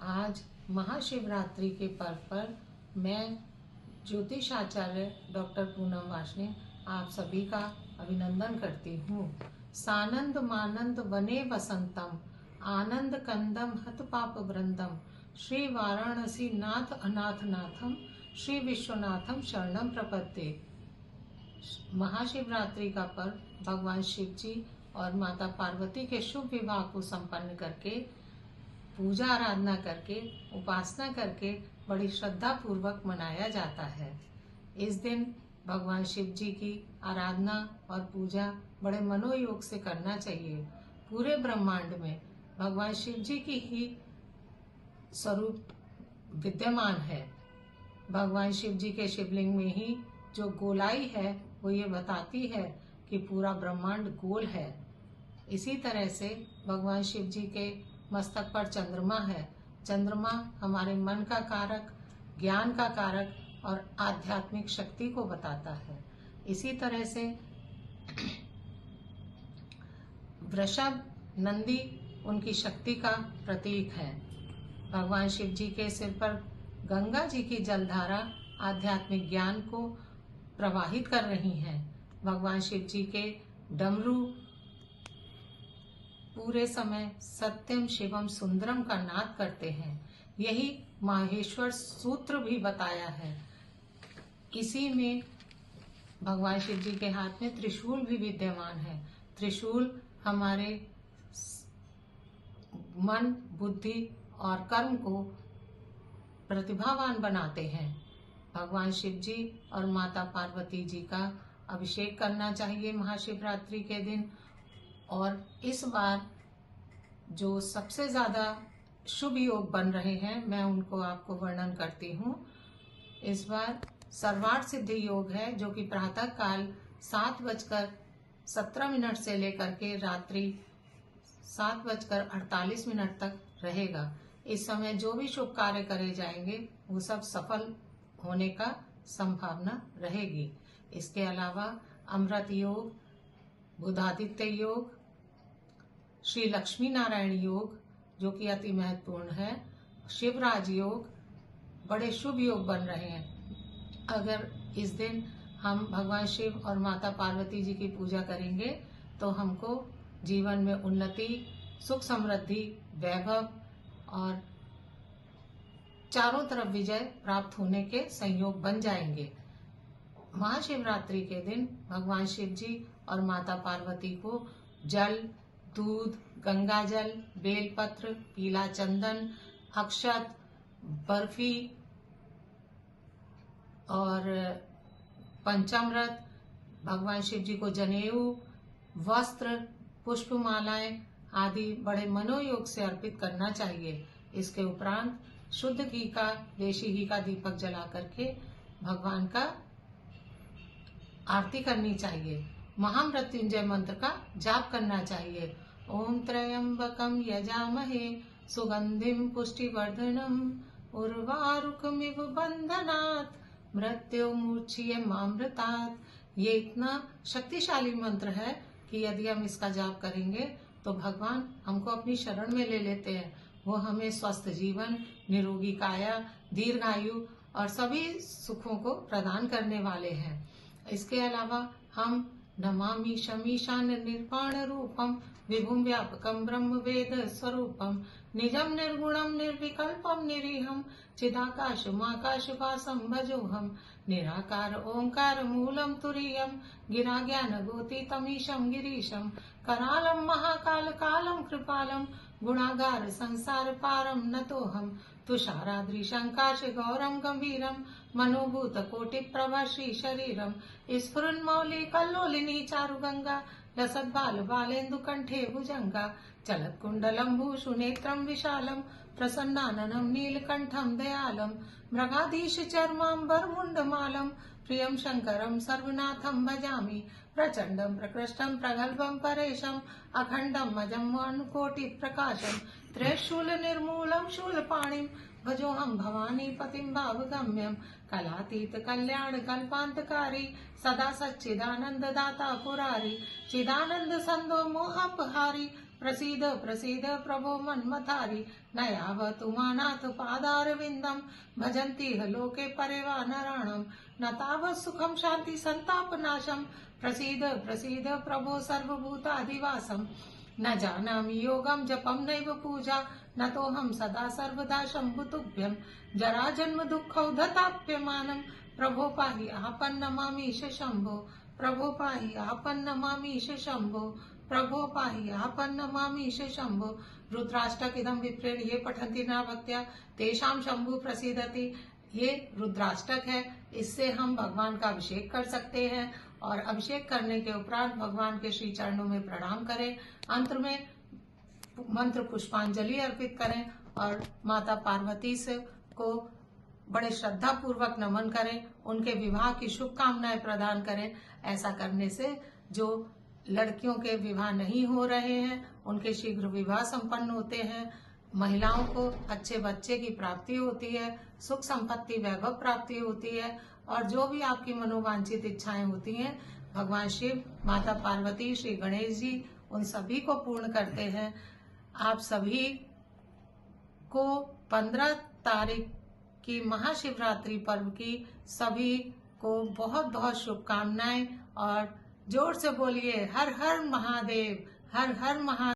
आज महाशिवरात्रि के पर्व पर मैं ज्योतिषाचार्य डॉक्टर पूनम वार्ष्णेय आप सभी का अभिनंदन करती हूँ। सानंद मानंद वने वसंतम आनंद कंदम हत पाप वृंदम श्री वाराणसी नाथ अनाथ नाथम श्री विश्वनाथम शरणम प्रपद्ये। महाशिवरात्रि का पर्व भगवान शिव जी और माता पार्वती के शुभ विवाह को संपन्न करके, पूजा आराधना करके, उपासना करके बड़ी श्रद्धा पूर्वक मनाया जाता है। इस दिन भगवान शिव जी की आराधना और पूजा बड़े मनोयोग से करना चाहिए। पूरे ब्रह्मांड में भगवान शिव जी की ही स्वरूप विद्यमान है। भगवान शिव जी के शिवलिंग में ही जो गोलाई है वो ये बताती है कि पूरा ब्रह्मांड गोल है। इसी तरह से भगवान शिव जी के मस्तक पर चंद्रमा है। चंद्रमा हमारे मन का कारक, ज्ञान का कारक और आध्यात्मिक शक्ति को बताता है। इसी तरह से वृषभ नंदी उनकी शक्ति का प्रतीक है। भगवान शिव जी के सिर पर गंगा जी की जलधारा आध्यात्मिक ज्ञान को प्रवाहित कर रही हैं। भगवान शिव जी के डमरू पूरे समय सत्यम शिवम सुंदरम का नाद करते हैं। यही माहेश्वर सूत्र भी बताया है। इसी में भगवान शिव जी के हाथ में त्रिशूल भी विद्यमान है। त्रिशूल हमारे मन, बुद्धि और कर्म को प्रतिभावान बनाते हैं। भगवान शिव जी और माता पार्वती जी का अभिषेक करना चाहिए महाशिवरात्रि के दिन। और इस बार जो सबसे ज्यादा शुभ योग बन रहे हैं, मैं उनको आपको वर्णन करती हूँ। इस बार सर्वार्थ सिद्धि योग है, जो कि प्रातः काल 7:17 से लेकर के रात्रि 7:48 तक रहेगा। इस समय जो भी शुभ कार्य करे जाएंगे वो सब सफल होने का संभावना रहेगी। इसके अलावा अमृत योग, बुधादित्य योग, श्री लक्ष्मी नारायण योग जो कि अति महत्वपूर्ण है, शिवराज योग, बड़े शुभ योग बन रहे हैं। अगर इस दिन हम भगवान शिव और माता पार्वती जी की पूजा करेंगे तो हमको जीवन में उन्नति, सुख, समृद्धि, वैभव और चारों तरफ विजय प्राप्त होने के संयोग बन जाएंगे। महाशिवरात्रि के दिन भगवान शिव जी और माता पार्वती को जल, दूध, गंगा जल, बेलपत्र, पीला चंदन, अक्षत, बर्फी और पंचामृत, भगवान शिव जी को जनेऊ, वस्त्र, पुष्पमालाएं आदि बड़े मनोयोग से अर्पित करना चाहिए। इसके उपरांत शुद्ध घी का, देशी घी का दीपक जला करके भगवान का आरती करनी चाहिए। महामृत्युंजय मंत्र का जाप करना चाहिए। ओम त्र्यंबकम यजामहे सुगंधिम पुष्टिवर्धनम उर्वारुकमिव बंधनात् मृत्युर्मुक्षीयमामृतात्। ये इतना शक्तिशाली मंत्र है कि यदि हम इसका जाप करेंगे तो भगवान हमको अपनी शरण में ले लेते हैं। वो हमें स्वस्थ जीवन, निरोगी काया, दीर्घायु और सभी सुखों को प्रदान करने वाले हैं। इसके अलावा हम नमामि शमीशान निर्वाण रूपम विभुम व्यापकम ब्रह्म वेद स्वरूपम निजम निर्गुणम निर्विकल्पम निरीहम चिदाकाशमाकाश वासम भजोहम निराकार ओंकार मूलम तुरीयम गिरा ज्ञान गोती तमीशम गिरीशम करालम महाकाल कालम कृपालम गुणागार संसार पारम नतोहम तुषाराद्रिशंकाश गौरम गंभीरम मनोभूत कोटि प्रभा श्री शरीरम स्फुरन्मौली कल्लोलिनी चारुगंगा लसत बाल बालेन्दु कंठे भुजंगा चलत कुंडलम भूषु नेत्रम विशालम प्रसन्नाननम नीलकंठम दयालम मृगाधीश चर्मांबर मुंडमालम प्रियम शंकरम सर्वनाथम भजामि प्रचंडम प्रकृष्टम प्रगल्भम परेशम अखंडम अजम अनुकोटि प्रकाशम त्रैशूल निर्मूलम शूलपाणिम भजोहम भवानी पतिम भावगम्यम कलातीत कल्याण कल्पांतकारी सदा सच्चिदानंद दाता पुरारी चिदानंद संदो मोहपहारी प्रसीद प्रसीद प्रभो मन्मथारी न यावत् उमानाथ पादारविन्दम् भजन्ति लोके परिवानराणाम् न तावत् सुखं शान्ति संतापनाशम् प्रसीद प्रसीद प्रभो सर्वभूताधिवासम् न जानामि योगं जपं नैव पूजा न तोऽहं सदा सर्वदा शम्भुतुभ्यं जरा जन्म दुःखौ धताप्यमानं प्रभो पाहि आपन्नमामीश शम्भो प्रभो पाहि आपन्नमामीश शम्भो प्रभो पाहि आपन्नमामीश शम्भो रुद्राष्टक इदं विप्रेण ये पठन्ति न भक्त्या तेषां शंभु प्रसीदति। ये रुद्राष्टक है, इससे हम भगवान का अभिषेक कर सकते हैं और अभिषेक करने के उपरांत भगवान के श्री चरणों में प्रणाम करें। अंत में मंत्र पुष्पांजलि अर्पित करें और माता पार्वती से को बड़े श्रद्धा पूर्वक नमन करें, उनके विवाह की शुभकामनाएं प्रदान करें। ऐसा करने से जो लड़कियों के विवाह नहीं हो रहे हैं उनके शीघ्र विवाह संपन्न होते हैं, महिलाओं को अच्छे बच्चे की प्राप्ति होती है, सुख संपत्ति वैभव प्राप्ति होती है और जो भी आपकी मनोवांछित इच्छाएं होती हैं भगवान शिव, माता पार्वती, श्री गणेश जी उन सभी को पूर्ण करते हैं। आप सभी को 15 तारीख की महाशिवरात्रि पर्व की सभी को बहुत बहुत शुभकामनाएं और जोर से बोलिए हर हर महादेव, हर हर महादेव।